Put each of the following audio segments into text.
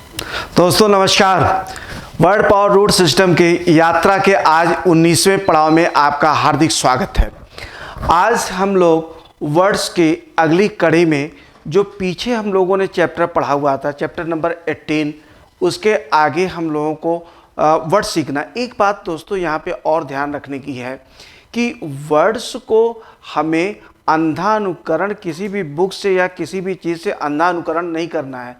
दोस्तों नमस्कार। Word power root system की यात्रा के आज 19वें पड़ाव में आपका हार्दिक स्वागत है। आज हम लोग वर्ड्स की अगली कड़ी में जो पीछे हम लोगों ने चैप्टर पढ़ा हुआ था, चैप्टर नंबर 18, उसके आगे हम लोगों को वर्ड सीखना। एक बात दोस्तों यहाँ पे और ध्यान रखने की है कि वर्ड्स को हमें अंधा अनुकरण किसी भी बुक से या किसी भी चीज़ से अंधा अनुकरण नहीं करना है।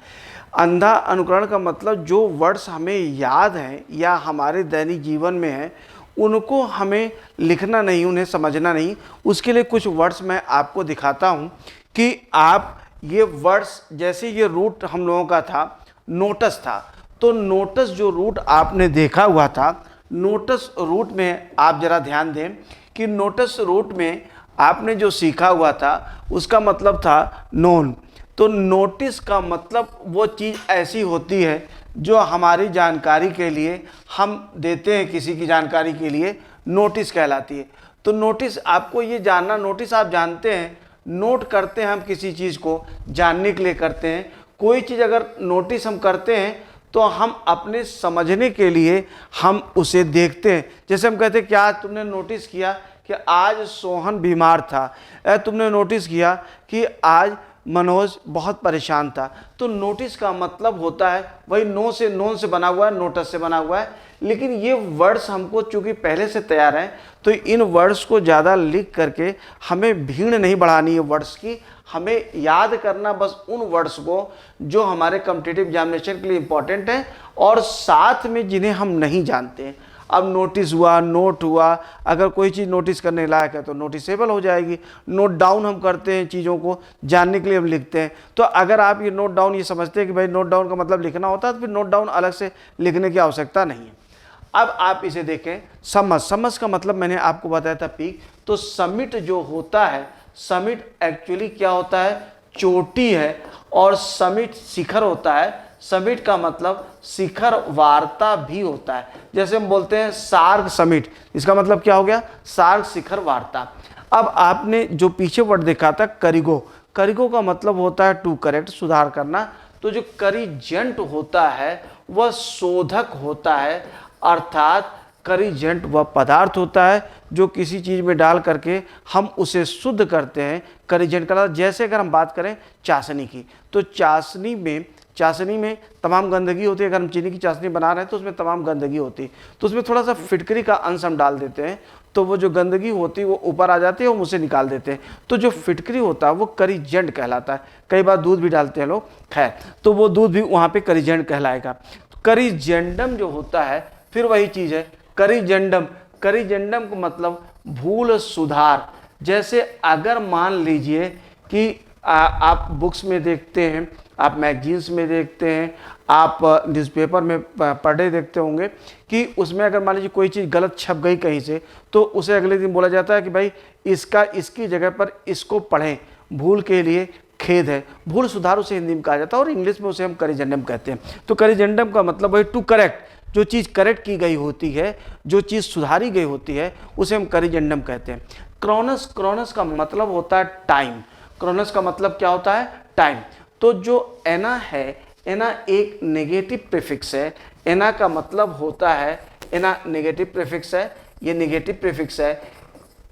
अंधा अनुकरण का मतलब जो वर्ड्स हमें याद हैं या हमारे दैनिक जीवन में हैं उनको हमें लिखना नहीं, उन्हें समझना नहीं। उसके लिए कुछ वर्ड्स मैं आपको दिखाता हूँ कि आप ये वर्ड्स, जैसे ये रूट हम लोगों का था नोटस था, तो नोटस जो रूट आपने देखा हुआ था, नोटस रूट में आप ज़रा ध्यान दें कि नोटस रूट में आपने जो सीखा हुआ था उसका मतलब था नोन। तो नोटिस का मतलब वो चीज़ ऐसी होती है जो हमारी जानकारी के लिए हम देते हैं, किसी की जानकारी के लिए नोटिस कहलाती है। तो नोटिस आपको ये जानना, नोटिस आप जानते हैं, नोट करते हैं हम किसी चीज़ को जानने के लिए करते हैं। कोई चीज़ अगर नोटिस हम करते हैं तो हम अपने समझने के लिए हम उसे देखते हैं। जैसे हम कहते हैं क्या तुमने नोटिस किया कि आज सोहन बीमार था, तुमने नोटिस किया कि आज मनोज बहुत परेशान था। तो नोटिस का मतलब होता है वही नोन से बना हुआ है, नोटिस से बना हुआ है। लेकिन ये वर्ड्स हमको चूंकि पहले से तैयार हैं तो इन वर्ड्स को ज़्यादा लिख करके हमें भीड़ नहीं बढ़ानी है वर्ड्स की। हमें याद करना बस उन वर्ड्स को जो हमारे कॉम्पिटिटिव एग्जामिनेशन के लिए इंपॉर्टेंट हैं और साथ में जिन्हें हम नहीं जानते हैं। अब नोटिस हुआ, नोट हुआ, अगर कोई चीज़ नोटिस करने लायक है तो नोटिसेबल हो जाएगी। नोट डाउन हम करते हैं, चीज़ों को जानने के लिए हम लिखते हैं। तो अगर आप ये नोट डाउन ये समझते हैं कि भाई नोट डाउन का मतलब लिखना होता है तो फिर नोट डाउन अलग से लिखने की आवश्यकता नहीं है। अब आप इसे देखें, समझ का मतलब मैंने आपको बताया था पीक। तो समिट जो होता है, समिट एक्चुअली क्या होता है, चोटी है, और समिट शिखर होता है। समिट का मतलब शिखर वार्ता भी होता है। जैसे हम बोलते हैं सार्क समिट, इसका मतलब क्या हो गया, सार्क शिखर वार्ता। अब आपने जो पीछे वर्ड देखा था करिगो, करिगो का मतलब होता है टू करेक्ट, सुधार करना। तो जो करिजेंट होता है वह शोधक होता है, अर्थात करिजेंट वह पदार्थ होता है जो किसी चीज़ में डाल करके हम उसे शुद्ध करते हैं, करिजेंट का। जैसे अगर हम बात करें चाशनी की, तो चाशनी में तमाम गंदगी होती है। अगर हम चीनी की चाशनी बना रहे हैं तो उसमें तमाम गंदगी होती है, तो उसमें थोड़ा सा फिटकरी का अंश हम डाल देते हैं, तो वो जो गंदगी होती है वो ऊपर आ जाती है, हम उसे निकाल देते हैं। तो जो फिटकरी होता है वो करिजेंट कहलाता है। कई बार दूध भी डालते हैं लोग, खैर, तो वो दूध भी वहाँ पे करिजेंट कहलाएगा। करिजेंडम जो होता है फिर वही चीज़ है, करिजेंडम। करिजेंडम का मतलब भूल सुधार। जैसे अगर मान लीजिए कि आप बुक्स में देखते हैं, आप मैगजीन्स में देखते हैं, आप न्यूज़पेपर में पर डे देखते होंगे कि उसमें अगर मान लीजिए कोई चीज़ गलत छप गई कहीं से, तो उसे अगले दिन बोला जाता है कि भाई इसकी जगह पर इसको पढ़ें, भूल के लिए खेद है। भूल सुधार उसे हिंदी में कहा जाता है और इंग्लिश में उसे हम करिजेंडम कहते हैं। तो करिजेंडम का मतलब वही टू करेक्ट, जो चीज़ करेक्ट की गई होती है, जो चीज़ सुधारी गई होती है, उसे हम करिजेंडम कहते हैं। क्रोनस का मतलब होता है टाइम। क्रोनस का मतलब क्या होता है, टाइम। तो जो एना है, एना एक नेगेटिव प्रीफिक्स है। एना का मतलब होता है, एना नेगेटिव प्रीफिक्स है, ये नेगेटिव प्रीफिक्स है।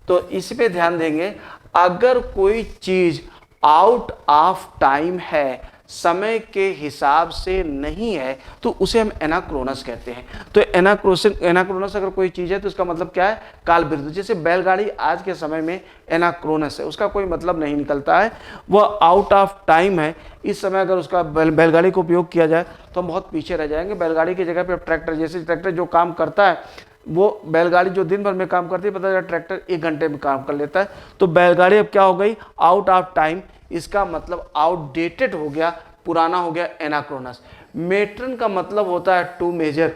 तो इस पे ध्यान देंगे, अगर कोई चीज़ आउट ऑफ टाइम है, समय के हिसाब से नहीं है, तो उसे हम एनाक्रोनस कहते हैं। तो एनाक्रोनस अगर कोई चीज़ है तो उसका मतलब क्या है, काल विरुद्ध। जैसे बैलगाड़ी आज के समय में एनाक्रोनस है, उसका कोई मतलब नहीं निकलता है, वह आउट ऑफ टाइम है। इस समय अगर उसका बैलगाड़ी का उपयोग किया जाए तो हम बहुत पीछे रह जाएंगे। बैलगाड़ी की जगह पर ट्रैक्टर, जैसे ट्रैक्टर जो काम करता है, वो बैलगाड़ी जो दिन भर में काम करती है, पता चला ट्रैक्टर 1 घंटे में काम कर लेता है। तो बैलगाड़ी अब क्या हो गई, आउट ऑफ टाइम। इसका मतलब आउटडेटेड हो गया, पुराना हो गया, एनाक्रोनस। मेट्रन का मतलब होता है टू मेजर।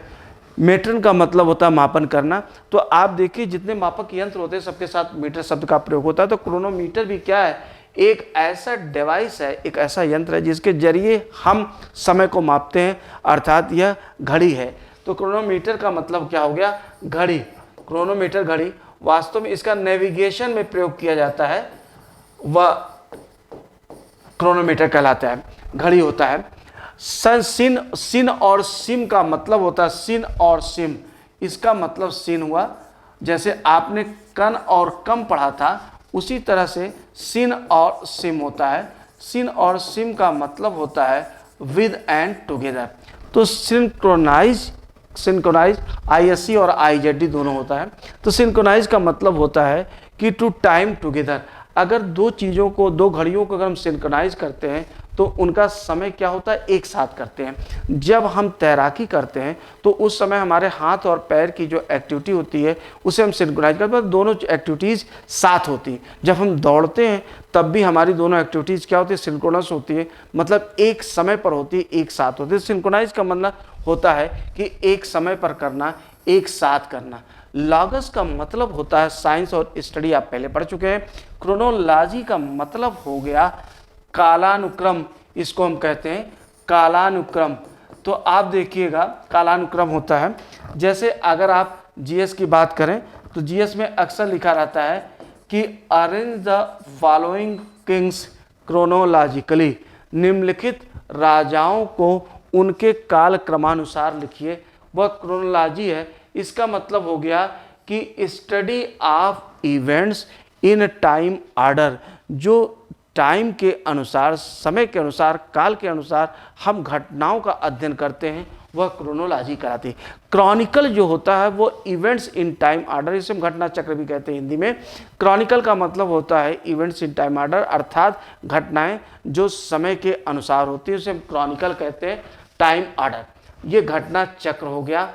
मेट्रन का मतलब होता है मापन करना। तो आप देखिए जितने मापक यंत्र होते हैं सबके साथ मीटर शब्द का प्रयोग होता है। तो क्रोनोमीटर भी क्या है, एक ऐसा डिवाइस है, एक ऐसा यंत्र है जिसके जरिए हम समय को मापते हैं, अर्थात यह घड़ी है। तो क्रोनोमीटर का मतलब क्या हो गया, घड़ी। क्रोनोमीटर घड़ी, वास्तव में इसका नेविगेशन में प्रयोग किया जाता है, वह क्रोनोमीटर कहलाता है, घड़ी होता है। सिन सिन और सिम का मतलब होता है सिन और सिम, इसका मतलब सिन हुआ, जैसे आपने कन और कम पढ़ा था उसी तरह से सिन और सिम होता है। सिन और सिम का मतलब होता है विद एंड टुगेदर। तो सिंक्रोनाइज ISC और IZD दोनों होता है। तो सिंक्रोनाइज का मतलब होता है कि टू टाइम टुगेदर। अगर दो चीज़ों को, दो घड़ियों को अगर हम सिंक्रोनाइज करते हैं तो उनका समय क्या होता है, एक साथ करते हैं। जब हम तैराकी करते हैं तो उस समय हमारे हाथ और पैर की जो एक्टिविटी होती है उसे हम सिंक्रोनाइज करते हैं, दोनों एक्टिविटीज़ साथ होती है। जब हम दौड़ते हैं तब भी हमारी दोनों एक्टिविटीज़ क्या होती है, सिंक्रोनस होती है, मतलब एक समय पर होती है, एक साथ होती है। सिंक्रोनाइज का मतलब होता है कि एक समय पर करना, एक साथ करना। लॉगस का मतलब होता है साइंस और स्टडी, आप पहले पढ़ चुके हैं। क्रोनोलॉजी का मतलब हो गया कालानुक्रम, इसको हम कहते हैं कालानुक्रम। तो आप देखिएगा कालानुक्रम होता है, जैसे अगर आप जीएस की बात करें तो जीएस में अक्सर लिखा रहता है कि arrange the following Kings chronologically, निम्नलिखित राजाओं को उनके काल क्रमानुसार लिखिए, वह क्रोनोलॉजी है। इसका मतलब हो गया कि study of events in time order, जो टाइम के अनुसार, समय के अनुसार, काल के अनुसार हम घटनाओं का अध्ययन करते हैं, वह क्रोनोलॉजी कहलाती है। क्रॉनिकल जो होता है वो इवेंट्स इन टाइम ऑर्डर, इसे हम घटना चक्र भी कहते हैं हिंदी में। क्रॉनिकल का मतलब होता है इवेंट्स इन टाइम ऑर्डर, अर्थात घटनाएं जो समय के अनुसार होती है उसे हम क्रॉनिकल कहते हैं, टाइम ऑर्डर। ये घटना चक्र हो गया।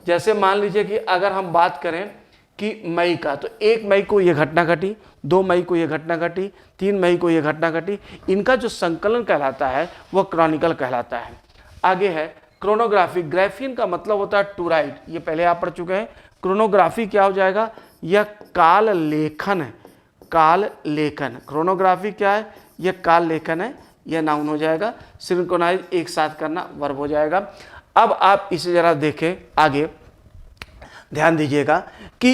जैसे मान लीजिए कि अगर हम बात करें कि मई का, तो 1 मई को ये घटना घटी, 2 मई को ये घटना घटी, 3 मई को ये घटना घटी, इनका जो संकलन कहलाता है वह क्रॉनिकल कहलाता है। आगे है क्रोनोग्राफी। ग्राफियन का मतलब होता है टू राइट, ये पहले आप पढ़ चुके हैं। क्रोनोग्राफी क्या हो जाएगा, यह काल लेखन है, काल लेखन। क्रोनोग्राफी क्या है, यह काल लेखन है, यह नाउन हो जाएगा। सिंक्रोनाइज एक साथ करना वर्ब हो जाएगा। अब आप इसे जरा देखें आगे, ध्यान दीजिएगा कि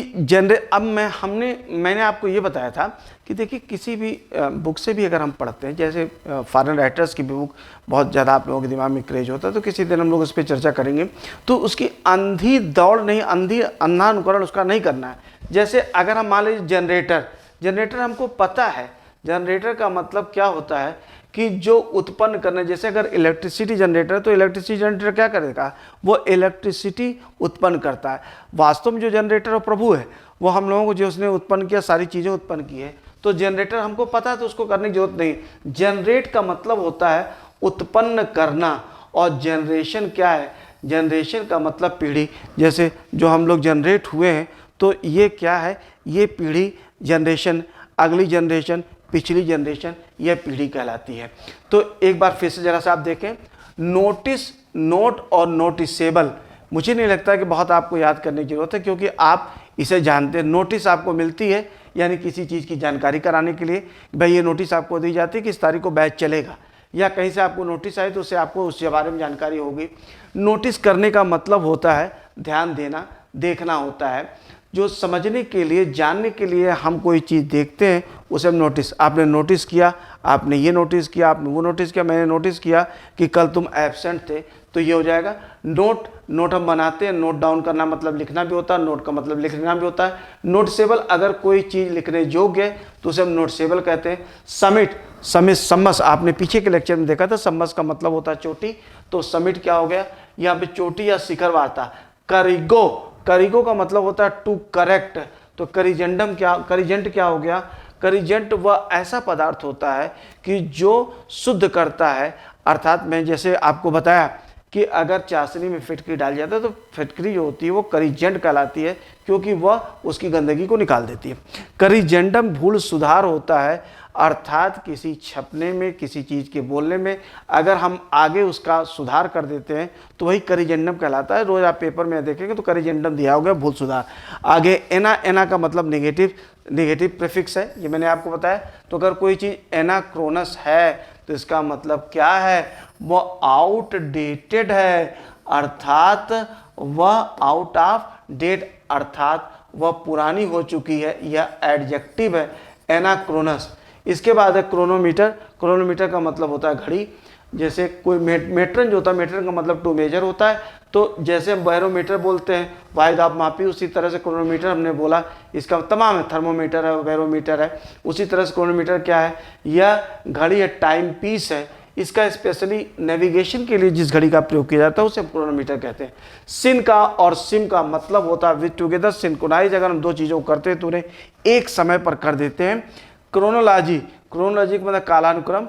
अब मैंने आपको ये बताया था कि देखिए किसी भी बुक से भी अगर हम पढ़ते हैं, जैसे फॉरेन राइटर्स की भी बुक बहुत ज़्यादा आप लोगों के दिमाग में क्रेज होता है, तो किसी दिन हम लोग उस पर चर्चा करेंगे। तो उसकी अंधी दौड़ नहीं, अंधा अनुकरण उसका नहीं करना है। जैसे अगर हम मान लीजिए जनरेटर हमको पता है, जनरेटर का मतलब क्या होता है कि जो उत्पन्न करने, जैसे अगर इलेक्ट्रिसिटी जनरेटर है तो इलेक्ट्रिसिटी जनरेटर क्या करेगा, वो इलेक्ट्रिसिटी उत्पन्न करता है। वास्तव में जो जनरेटर और प्रभु है वो हम लोगों को, जो उसने उत्पन्न किया, सारी चीज़ें उत्पन्न की है, तो जनरेटर हमको पता है तो उसको करने की जरूरत नहीं। जनरेट का मतलब होता है उत्पन्न करना, और जनरेशन क्या है, जनरेशन का मतलब पीढ़ी। जैसे जो हम लोग जनरेट हुए हैं तो ये क्या है, ये पीढ़ी, जनरेशन, अगली जनरेशन, पिछली जनरेशन, यह पीढ़ी कहलाती है। तो एक बार फिर से जरा सा आप देखें, नोटिस, नोट और नोटिसेबल, मुझे नहीं लगता कि बहुत आपको याद करने की जरूरत है, क्योंकि आप इसे जानते हैं। नोटिस आपको मिलती है यानी किसी चीज़ की जानकारी कराने के लिए, भाई ये नोटिस आपको दी जाती है कि इस तारीख को बैच चलेगा, या कहीं से आपको नोटिस आई तो उससे आपको उसके बारे में जानकारी होगी। नोटिस करने का मतलब होता है ध्यान देना, देखना होता है। जो समझने के लिए, जानने के लिए हम कोई चीज़ देखते हैं उसे हम नोटिस, आपने नोटिस किया, आपने ये नोटिस किया, आपने वो नोटिस किया, मैंने नोटिस किया कि कल तुम एब्सेंट थे, तो ये हो जाएगा नोट। नोट हम बनाते हैं, नोट डाउन करना मतलब लिखना भी होता है, नोट का मतलब लिखना भी होता है। नोटिसेबल, अगर कोई चीज़ लिखने योग्य है तो उसे हम नोटिसेबल कहते हैं। समिट, सम्मस, आपने पीछे के लेक्चर में देखा था, सम्मस का मतलब होता है चोटी, तो समिट क्या हो गया, यहाँ पे चोटी या शिखर वार्ता। करिगो, करिगो का मतलब होता है टू करेक्ट, तो करिजेंट क्या हो गया, करिजेंट वह ऐसा पदार्थ होता है कि जो शुद्ध करता है, अर्थात मैं जैसे आपको बताया कि अगर चाशनी में फिटकरी डाल जाता है तो फिटकरी जो होती है वो करिजेंट कहलाती है, क्योंकि वह उसकी गंदगी को निकाल देती है। करिजेंडम भूल सुधार होता है, अर्थात किसी छपने में, किसी चीज़ के बोलने में अगर हम आगे उसका सुधार कर देते हैं तो वही करिजेंडम कहलाता है। रोज़ आप पेपर में देखेंगे तो करिजेंडम दिया होगा, भूल सुधार। आगे एना, एना का मतलब नेगेटिव प्रीफिक्स है, ये मैंने आपको बताया। तो अगर कोई चीज़ एनाक्रोनस है तो इसका मतलब क्या है, वो आउटडेटेड है, अर्थात वह आउट ऑफ डेट, अर्थात वह पुरानी हो चुकी है, यह एडजेक्टिव है एनाक्रोनस। इसके बाद है क्रोनोमीटर। क्रोनोमीटर का मतलब होता है घड़ी। जैसे कोई मेट्रन जो होता है, मेट्रन का मतलब टू मेजर होता है। तो जैसे हम बैरोमीटर बोलते हैं, वाहिद आप मापी, उसी तरह से क्रोनोमीटर हमने बोला, इसका तमाम है, थर्मोमीटर है, बैरोमीटर है। उसी तरह से क्रोनोमीटर क्या है, यह घड़ी है, टाइम पीस है। इसका स्पेशली नेविगेशन के लिए जिस घड़ी का प्रयोग किया जाता है उसे क्रोनोमीटर कहते हैं। सिन का और सिम का मतलब होता है विद टुगेदर सिंक्रोनाइज। अगर हम दो चीज़ों को करते हैं तो उन्हें एक समय पर कर देते हैं। क्रोनोलॉजी, क्रोनोलॉजी का मतलब कालानुक्रम,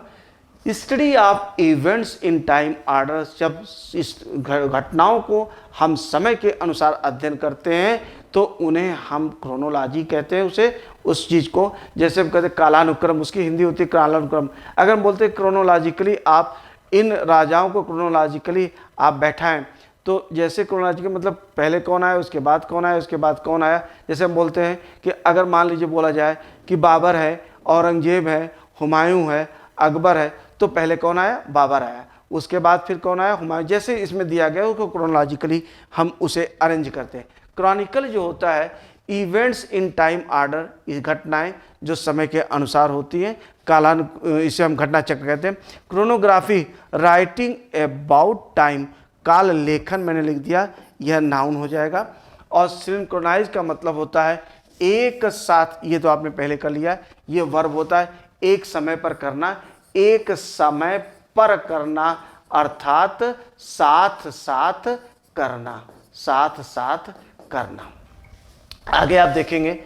study of events in time order. जब इस घटनाओं को हम समय के अनुसार अध्ययन करते हैं तो उन्हें हम क्रोनोलॉजी कहते हैं। उसे उस चीज़ को, जैसे हम कहते हैं कालानुक्रम, उसकी हिंदी होती है कालानुक्रम। अगर हम बोलते हैं क्रोनोलॉजिकली, आप इन राजाओं को क्रोनोलॉजिकली आप बैठाएं, तो जैसे क्रोनोलॉजिकल मतलब पहले कौन आया, उसके बाद कौन आया, उसके बाद कौन आया। जैसे हम बोलते हैं कि अगर मान लीजिए बोला जाए कि बाबर है, औरंगजेब है, हुमायूं है, अकबर है, तो पहले कौन आया, बाबर आया, उसके बाद फिर कौन आया, हुमायूं। जैसे इसमें दिया गया उसको क्रोनोलॉजिकली हम उसे अरेंज करते हैं। क्रॉनिकल जो होता है इवेंट्स इन टाइम ऑर्डर, ये घटनाएं जो समय के अनुसार होती हैं, इसे हम घटना चक्र कहते हैं। क्रोनोग्राफी राइटिंग अबाउट टाइम, काल लेखन मैंने लिख दिया, यह नाउन हो जाएगा। और सिंक्रोनाइज का मतलब होता है एक साथ, ये तो आपने पहले कर लिया, ये वर्ब होता है एक समय पर करना, एक समय पर करना, अर्थात साथ साथ करना, साथ साथ करना। आगे आप देखेंगे,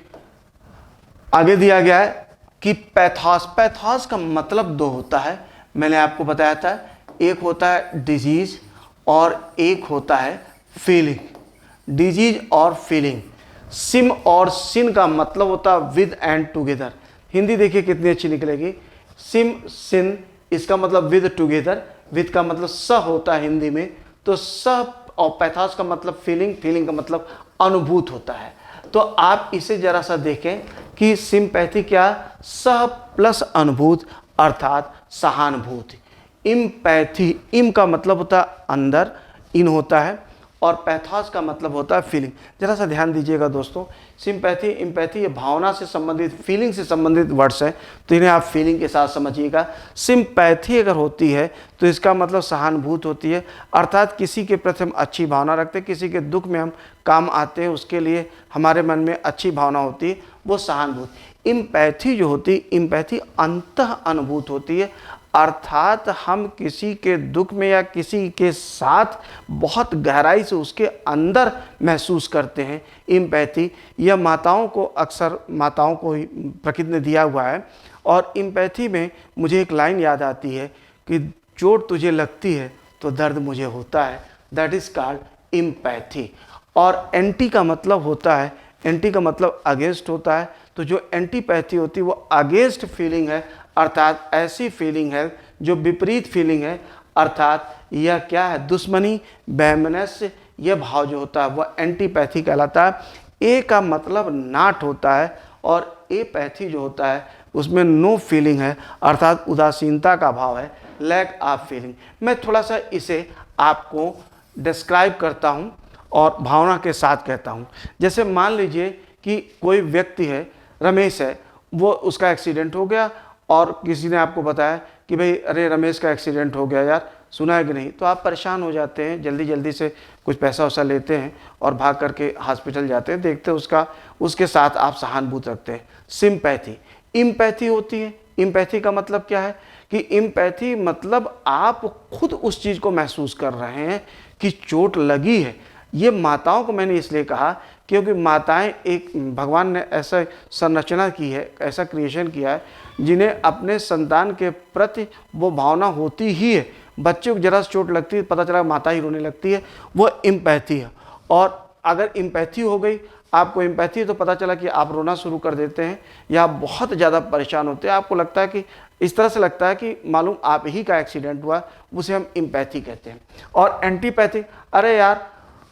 आगे दिया गया है कि पैथोस, पैथोस का मतलब दो होता है, मैंने आपको बताया था, एक होता है डिजीज और एक होता है फीलिंग। डिजीज और फीलिंग। सिम और सिन का मतलब होता है विद एंड टुगेदर। हिंदी देखिए कितनी अच्छी निकलेगी, सिम सिन, इसका मतलब विद टुगेदर, विद का मतलब स होता है हिंदी में, तो स, और पैथोस का मतलब फीलिंग, फीलिंग का मतलब अनुभूत होता है। तो आप इसे जरा सा देखें कि सिंपैथी क्या, सह प्लस अनुभूत अर्थात सहानुभूति। इम्पैथी, इम का मतलब होता है अंदर, इन होता है, और पैथोस का मतलब होता है फीलिंग। जरा सा ध्यान दीजिएगा दोस्तों, सिंपैथी इम्पैथी ये भावना से संबंधित, फीलिंग से संबंधित वर्ड्स हैं, तो इन्हें आप फीलिंग के साथ समझिएगा। सिंपैथी अगर होती है तो इसका मतलब सहानुभूत होती है, अर्थात किसी के प्रति हम अच्छी भावना रखते हैं, किसी के दुख में हम काम आते हैं, उसके लिए हमारे मन में अच्छी भावना होती है, वो सहानुभूत। इम्पैथी जो होती है, इम्पैथी अंतः अनुभूत होती है, अर्थात हम किसी के दुख में या किसी के साथ बहुत गहराई से उसके अंदर महसूस करते हैं। इम्पैथी यह माताओं को, अक्सर माताओं को ही प्रकृति ने दिया हुआ है। और इम्पैथी में मुझे एक लाइन याद आती है कि चोट तुझे लगती है तो दर्द मुझे होता है, दैट इज़ कॉल्ड इम्पैथी। और एंटी का मतलब होता है, एंटी का मतलब अगेंस्ट होता है, तो जो एंटीपैथी होती है वो अगेंस्ट फीलिंग है, अर्थात ऐसी फीलिंग है जो विपरीत फीलिंग है, अर्थात यह क्या है, दुश्मनी, वैमनस्य, यह भाव जो होता है वह एंटीपैथी कहलाता है। ए का मतलब नाट होता है, और ए पैथी जो होता है उसमें नो फीलिंग है, अर्थात उदासीनता का भाव है, लैक ऑफ फीलिंग। मैं थोड़ा सा इसे आपको डिस्क्राइब करता हूँ और भावना के साथ कहता हूँ। जैसे मान लीजिए कि कोई व्यक्ति है, रमेश है, वो उसका एक्सीडेंट हो गया और किसी ने आपको बताया कि भाई अरे रमेश का एक्सीडेंट हो गया यार, सुना है कि नहीं, तो आप परेशान हो जाते हैं, जल्दी जल्दी से कुछ पैसा वैसा लेते हैं और भाग करके हॉस्पिटल जाते हैं, देखते हैं उसके साथ आप सहानुभूति रखते हैं। सिंपैथी, इम्पैथी होती है। इम्पैथी का मतलब क्या है कि इम्पैथी मतलब आप खुद उस चीज़ को महसूस कर रहे हैं कि चोट लगी है। ये माताओं को मैंने इसलिए कहा क्योंकि माताएं, एक भगवान ने ऐसा संरचना की है, ऐसा क्रिएशन किया है जिन्हें अपने संतान के प्रति वो भावना होती ही है। बच्चे को जरा चोट लगती है, पता चला माता ही रोने लगती है, वो इम्पैथी है। और अगर इम्पैथी हो गई, आपको इम्पैथी तो पता चला कि आप रोना शुरू कर देते हैं या आप बहुत ज़्यादा परेशान होते हैं, आपको लगता है कि इस तरह से लगता है कि मालूम आप ही का एक्सीडेंट हुआ, उसे हम इम्पैथी कहते हैं। और एंटीपैथी, अरे यार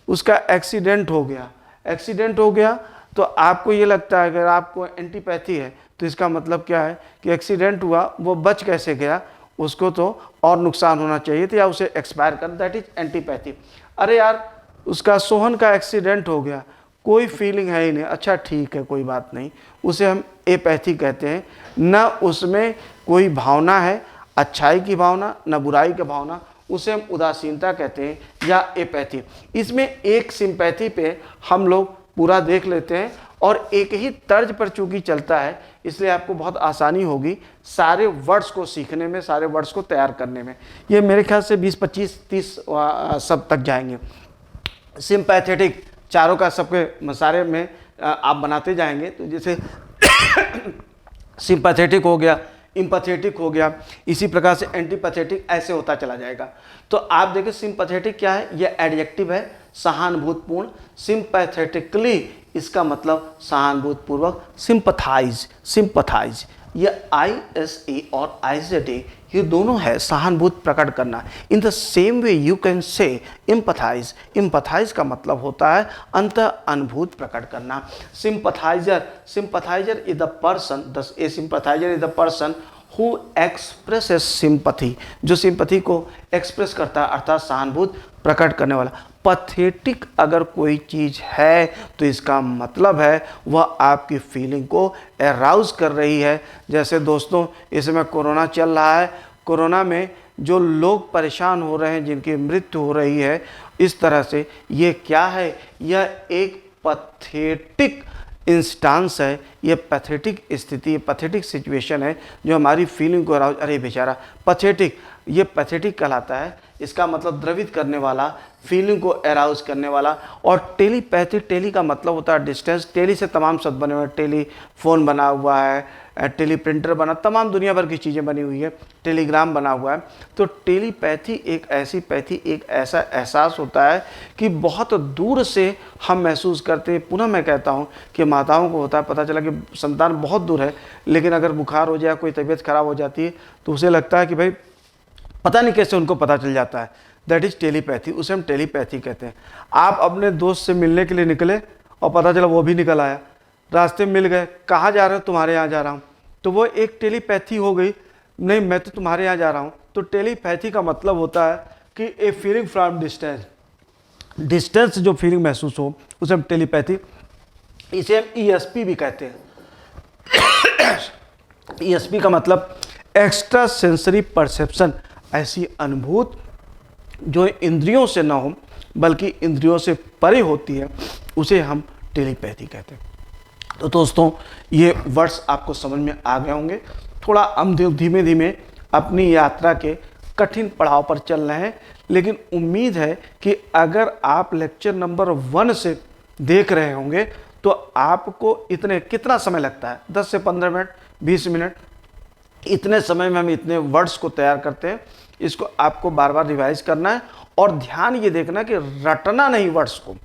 उसका एक्सीडेंट हो गया, एक्सीडेंट हो गया, तो आपको ये लगता है, अगर आपको एंटीपैथी है तो इसका मतलब क्या है कि एक्सीडेंट हुआ, वो बच कैसे गया, उसको तो और नुकसान होना चाहिए था या उसे एक्सपायर कर, दैट इज एंटीपैथी। अरे यार उसका सोहन का एक्सीडेंट हो गया, कोई फीलिंग है ही नहीं, अच्छा ठीक है कोई बात नहीं, उसे हम एपैथी कहते हैं। न उसमें कोई भावना है, अच्छाई की भावना न बुराई की भावना, उसे हम उदासीनता कहते हैं या एपैथी। इसमें एक सिंपैथी पे हम लोग पूरा देख लेते हैं और एक ही तर्ज पर चूंकि चलता है इसलिए आपको बहुत आसानी होगी सारे वर्ड्स को सीखने में, सारे वर्ड्स को तैयार करने में। ये मेरे ख्याल से 20, 25, 30 सब तक जाएंगे। सिंपैथेटिक चारों का सबके सारे में आप बनाते जाएंगे। तो जैसे सिंपैथेटिक हो गया, इम्पैथेटिक हो गया, इसी प्रकार से एंटीपैथेटिक, ऐसे होता चला जाएगा। तो आप देखिए सिंपैथेटिक क्या है, यह एडजेक्टिव है, सहानुभूतिपूर्ण। सिंपैथेटिकली इसका मतलब सहानुभूतिपूर्वक। सिंपथाइज, सिंपथाइज, यह ISE और IZE ये दोनों है सहानुभूति प्रकट करना। In the same way you can say empathise, empathise का मतलब होता है अंत अनुभूति प्रकट करना। Sympathiser, sympathiser is the person, A sympathiser is the person who expresses sympathy, जो सिंपथी को एक्सप्रेस करता है अर्थात सहानुभूति प्रकट करने वाला। पथेटिक अगर कोई चीज़ है तो इसका मतलब है वह आपकी फीलिंग को एराउज कर रही है। जैसे दोस्तों इस समय कोरोना चल रहा है, कोरोना में जो लोग परेशान हो रहे हैं, जिनकी मृत्यु हो रही है, इस तरह से ये क्या है, यह एक पथेटिक इंस्टांस है, ये पैथेटिक स्थिति, पैथेटिक सिचुएशन है जो हमारी फीलिंग को अराउज, अरे बेचारा पैथेटिक, ये पैथेटिक कहलाता है। इसका मतलब द्रवित करने वाला, फीलिंग को एराउज करने वाला। और टेलीपैथी, टेली का मतलब होता है डिस्टेंस, टेली से तमाम शब्द बने हुए हैं, टेलीफोन बना हुआ है, टेली प्रिंटर बना, तमाम दुनिया भर की चीज़ें बनी हुई है, टेलीग्राम बना हुआ है। तो टेलीपैथी एक ऐसी पैथी, एक ऐसा एहसास होता है कि बहुत दूर से हम महसूस करते हैं। पुनः मैं कहता हूँ कि माताओं को होता है, पता चला कि संतान बहुत दूर है, लेकिन अगर बुखार हो जाए, कोई तबीयत खराब हो जाती है तो उसे लगता है कि भाई पता नहीं कैसे उनको पता चल जाता है। दैट इज़ टेलीपैथी, उसे हम टेलीपैथी कहते हैं। आप अपने दोस्त से मिलने के लिए निकले और पता चला वो भी निकल आया, रास्ते में मिल गए, कहाँ जा रहे हो, तुम्हारे यहाँ जा रहा हूँ, तो वो एक टेलीपैथी हो गई, नहीं मैं तो तुम्हारे यहाँ जा रहा हूँ। तो टेलीपैथी का मतलब होता है कि a feeling from distance, distance से जो फीलिंग महसूस हो उसे हम टेलीपैथी, इसे हम ESP भी कहते हैं। ESP का मतलब एक्स्ट्रा सेंसरी परसेप्शन, ऐसी अनुभूति जो इंद्रियों से ना हो बल्कि इंद्रियों से परे होती है, उसे हम टेलीपैथी कहते हैं। तो दोस्तों ये वर्ड्स आपको समझ में आ गए होंगे। थोड़ा हम धीमे धीमे अपनी यात्रा के कठिन पड़ाव पर चल रहे हैं, लेकिन उम्मीद है कि अगर आप लेक्चर नंबर 1 से देख रहे होंगे तो आपको इतने, कितना समय लगता है, 10 से 15 मिनट, 20 मिनट, इतने समय में हम इतने वर्ड्स को तैयार करते हैं। इसको आपको बार बार रिवाइज करना है और ध्यान ये देखना कि रटना नहीं वर्ड्स को,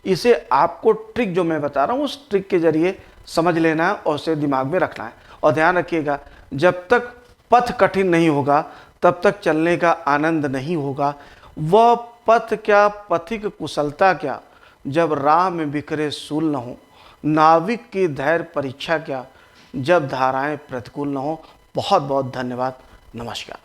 इसे आपको ट्रिक जो मैं बता रहा हूँ उस ट्रिक के जरिए समझ लेना है और उसे दिमाग में रखना है। और ध्यान रखिएगा, जब तक पथ कठिन नहीं होगा तब तक चलने का आनंद नहीं होगा। वह पथ क्या, पथिक कुशलता क्या, जब राह में बिखरे सूल न हो। नाविक की धैर्य परीक्षा क्या, जब धाराएं प्रतिकूल न हो। बहुत बहुत धन्यवाद, नमस्कार।